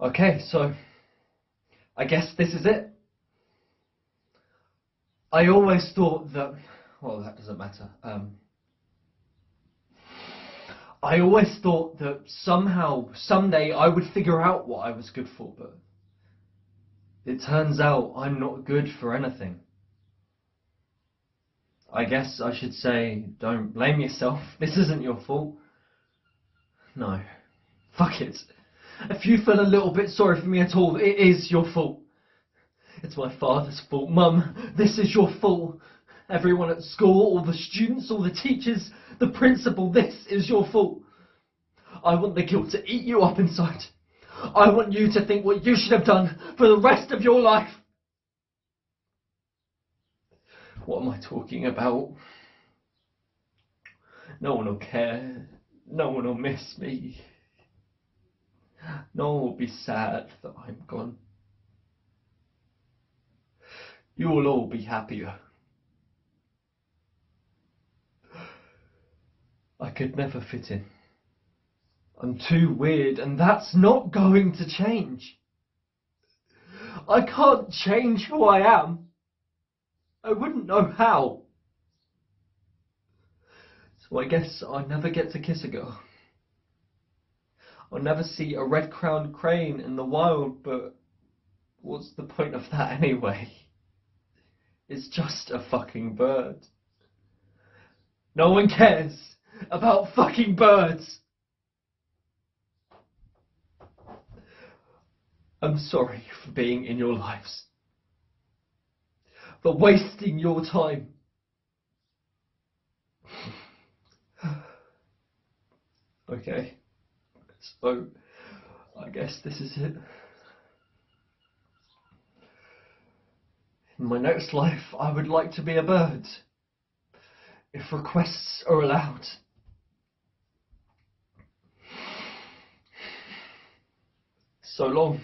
Okay, so I guess this is it. I always thought that, well, that doesn't matter. I always thought that somehow, someday, I would figure out what I was good for, but it turns out I'm not good for anything. I guess I should say, don't blame yourself. This isn't your fault. No. Fuck it. If you feel a little bit sorry for me at all, it is your fault. It's my father's fault. Mum, this is your fault. Everyone at school, all the students, all the teachers, the principal, this is your fault. I want the guilt to eat you up inside. I want you to think what you should have done for the rest of your life. What am I talking about? No one will care. No one will miss me. No one will be sad that I'm gone. You will all be happier. I could never fit in. I'm too weird, and that's not going to change. I can't change who I am. I wouldn't know how. So I guess I'll never get to kiss a girl. I'll never see a red-crowned crane in the wild, but what's the point of that anyway? It's just a fucking bird. No one cares about fucking birds. I'm sorry for being in your lives, for wasting your time. Okay, so I guess this is it. In my next life, I would like to be a bird, if requests are allowed. So long.